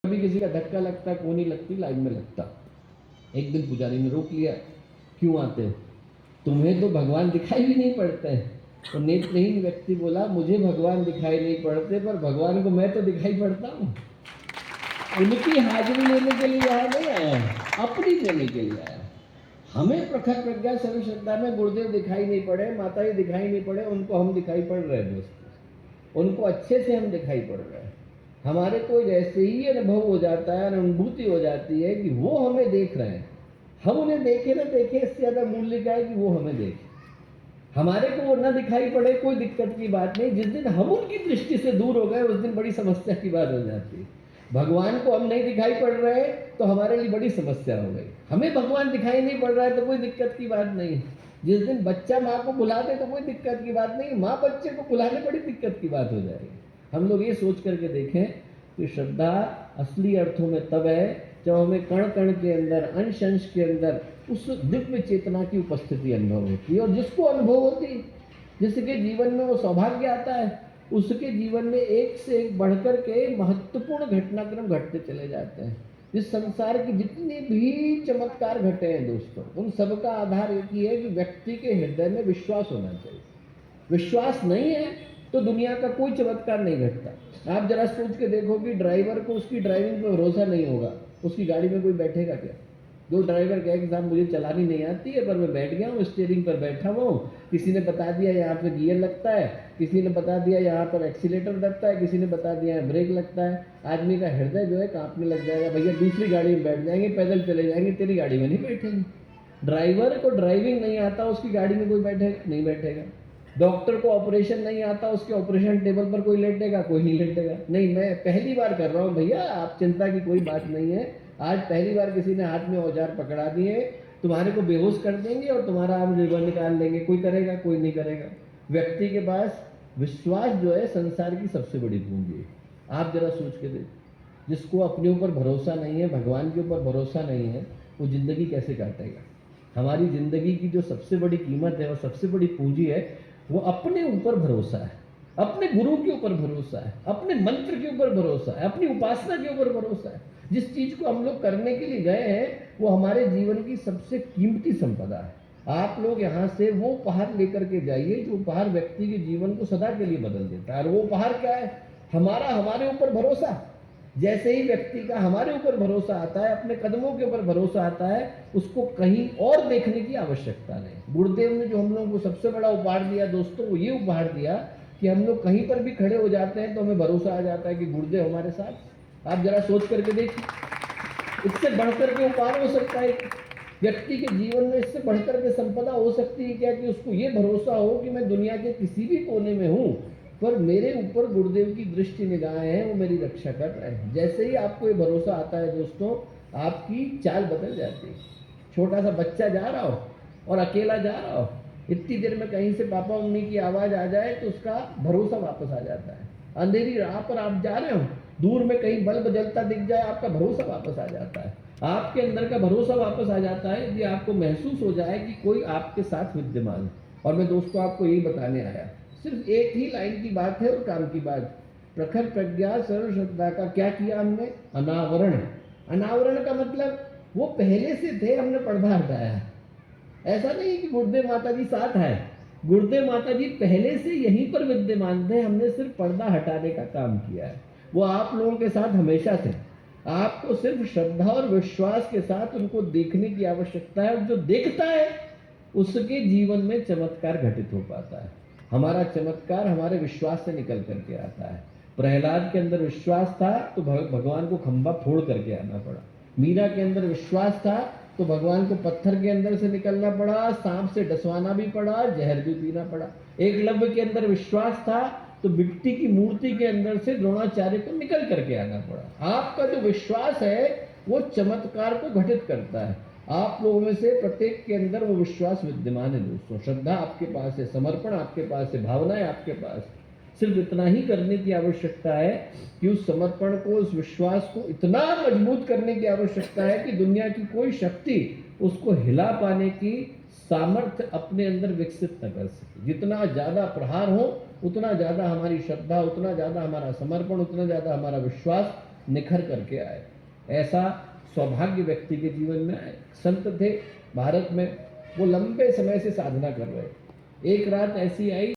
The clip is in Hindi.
कभी किसी का धक्का लगता, कोनी लगती, लाइन में लगता। एक दिन पुजारी ने रोक लिया, क्यों आते हो? तुम्हें तो भगवान दिखाई भी नहीं पड़ते हैं। तो नेत्रहीन व्यक्ति बोला, मुझे भगवान दिखाई नहीं पड़ते, पर भगवान को मैं तो दिखाई पड़ता हूँ। उनकी हाजिरी लेने के लिए यहाँ नहीं आया, अपनी देने के लिए आया। हमें प्रखर प्रज्ञा सर्व श्रद्धा में गुरुदेव दिखाई नहीं पड़े, माता जी दिखाई नहीं पड़े, उनको हम दिखाई पड़ रहे हैं दोस्तों, उनको अच्छे से हम दिखाई पड़ रहे हैं। हमारे को जैसे ही अनुभव हो जाता है, अनुभूति हो जाती है कि वो हमें देख रहे हैं, हम उन्हें देखे ना देखे, इससे ज़्यादा मूल्य का है कि वो हमें देखे। हमारे को ना दिखाई पड़े, कोई दिक्कत की बात नहीं। जिस दिन हम उनकी दृष्टि से दूर हो गए, उस दिन बड़ी समस्या की बात हो जाती है। भगवान को हम नहीं दिखाई पड़ रहे तो हमारे लिए बड़ी समस्या हो गई। हमें भगवान दिखाई नहीं पड़ रहा है तो कोई दिक्कत की बात नहीं है। जिस दिन बच्चा माँ को बुला दे तो कोई दिक्कत की बात नहीं, माँ बच्चे को बुलाने बड़ी दिक्कत की बात हो जाएगी। हम लोग ये सोच करके देखें कि श्रद्धा असली अर्थों में तब है जब हमें कण कण के अंदर, अंश अंश के अंदर उस दिव्य चेतना की उपस्थिति अनुभव होती है। और जिसको अनुभव होती, जिसके जीवन में वो सौभाग्य आता है, उसके जीवन में एक से एक बढ़कर के महत्वपूर्ण घटनाक्रम घटते चले जाते हैं। इस संसार की जितने भी चमत्कार घटे हैं दोस्तों, उन सबका आधार एक ही है कि व्यक्ति के हृदय में विश्वास होना चाहिए। विश्वास नहीं है तो दुनिया का कोई चमत्कार नहीं घटता। आप जरा सोच के देखो कि ड्राइवर को उसकी ड्राइविंग पर भरोसा नहीं होगा, उसकी गाड़ी में कोई बैठेगा क्या? जो ड्राइवर कहे कि साहब मुझे चलानी नहीं आती है, पर मैं बैठ गया हूँ, स्टीयरिंग पर बैठा हुआ हूँ, किसी ने बता दिया यहाँ पे गियर लगता है, किसी ने बता दिया यहाँ पर एक्सीलेटर लगता है, किसी ने बता दिया है ब्रेक लगता है, आदमी का हृदय जो है कांपने लग जाएगा। भैया दूसरी गाड़ी में बैठ जाएंगे, पैदल चले जाएंगे, तेरी गाड़ी में नहीं बैठेंगे। ड्राइवर को ड्राइविंग नहीं आता, उसकी गाड़ी में कोई बैठेगा नहीं बैठेगा। डॉक्टर को ऑपरेशन नहीं आता, उसके ऑपरेशन टेबल पर कोई लेटेगा? कोई नहीं लेटेगा। नहीं, मैं पहली बार कर रहा हूँ भैया, आप चिंता की कोई बात नहीं है। आज पहली बार किसी ने हाथ में औजार पकड़ा दिए, तुम्हारे को बेहोश कर देंगे और तुम्हारा आम लिवर निकाल देंगे। कोई करेगा? कोई नहीं करेगा। व्यक्ति के पास विश्वास जो है संसार की सबसे बड़ी पूंजी है। आप जरा सोच के देखो, जिसको अपने ऊपर भरोसा नहीं है, भगवान के ऊपर भरोसा नहीं है, वो जिंदगी कैसे काटेगा? हमारी जिंदगी की जो सबसे बड़ी कीमत है और सबसे बड़ी पूंजी है, वो अपने ऊपर भरोसा है, अपने गुरु के ऊपर भरोसा है, अपने मंत्र के ऊपर भरोसा है, अपनी उपासना के ऊपर भरोसा है। जिस चीज को हम लोग करने के लिए गए हैं, वो हमारे जीवन की सबसे कीमती संपदा है। आप लोग यहाँ से वो उपहार लेकर के जाइए जो उपहार व्यक्ति के जीवन को सदा के लिए बदल देता है। और वो उपहार क्या है? हमारे ऊपर भरोसा। जैसे ही व्यक्ति का हमारे ऊपर भरोसा आता है, अपने कदमों के ऊपर भरोसा आता है, उसको कहीं और देखने की आवश्यकता नहीं। गुरुदेव ने जो हम लोगों को सबसे बड़ा उपहार दिया दोस्तों, वो ये उपहार दिया कि हम लोग कहीं पर भी खड़े हो जाते हैं तो हमें भरोसा आ जाता है कि गुरुदेव हमारे साथ। आप जरा सोच करके देखिए, इससे बढ़कर के उपहार हो सकता है व्यक्ति के जीवन में? इससे बढ़कर के संपदा हो सकती है क्या कि उसको ये भरोसा हो कि मैं दुनिया के किसी भी कोने में हूँ, पर मेरे ऊपर गुरुदेव की दृष्टि निगाहें हैं, वो मेरी रक्षा कर रहे हैं। जैसे ही आपको ये भरोसा आता है दोस्तों, आपकी चाल बदल जाती है। छोटा सा बच्चा जा रहा हो और अकेला जा रहा हो, इतनी देर में कहीं से पापा मम्मी की आवाज़ आ जाए तो उसका भरोसा वापस आ जाता है। अंधेरी राह पर आप जा रहे हो, दूर में कहीं बल्ब जलता दिख जाए, आपका भरोसा वापस आ जाता है। आपके अंदर का भरोसा वापस आ जाता है यदि आपको महसूस हो जाए कि कोई आपके साथ विद्यमान है। और मैं दोस्तों आपको यही बताने आया, सिर्फ एक ही लाइन की बात है और काम की बात। प्रखर प्रज्ञा सर्व श्रद्धा का क्या किया हमने? अनावरण। अनावरण का मतलब वो पहले से थे, हमने पर्दा हटाया। ऐसा नहीं कि गुरुदेव माता जी साथ है, गुरुदेव माता जी पहले से यहीं पर विद्यमान थे, हमने सिर्फ पर्दा हटाने का काम किया है। वो आप लोगों के साथ हमेशा थे। आपको सिर्फ श्रद्धा और विश्वास के साथ उनको देखने की आवश्यकता है, और जो देखता है उसके जीवन में चमत्कार घटित हो पाता है। हमारा चमत्कार हमारे विश्वास से निकल करके आता है। प्रहलाद के अंदर विश्वास था तो भगवान को खंभा फोड़ करके आना पड़ा। मीरा के अंदर विश्वास था तो भगवान को पत्थर के अंदर से निकलना पड़ा, सांप से डसवाना भी पड़ा, जहर भी पीना पड़ा। एकलव्य के अंदर विश्वास था तो मिट्टी की मूर्ति के अंदर से द्रोणाचार्य को निकल करके आना पड़ा। आपका जो विश्वास है वो चमत्कार को घटित करता है। आप लोगों में से प्रत्येक के अंदर वो विश्वास विद्यमान है दोस्तों। श्रद्धा आपके पास है, समर्पण आपके पास है, भावनाएं आपके पास। सिर्फ इतना ही करने की आवश्यकता है कि उस समर्पण को, उस विश्वास को इतना मजबूत करने की आवश्यकता है कि दुनिया की कोई शक्ति उसको हिला पाने की सामर्थ्य अपने अंदर विकसित न कर सके। जितना ज्यादा प्रहार हो, उतना ज्यादा हमारी श्रद्धा, उतना ज्यादा हमारा समर्पण, उतना ज्यादा हमारा विश्वास निखर करके आए। ऐसा सौभाग्य व्यक्ति के जीवन में आए। संत थे भारत में, वो लंबे समय से साधना कर रहे। एक रात ऐसी आई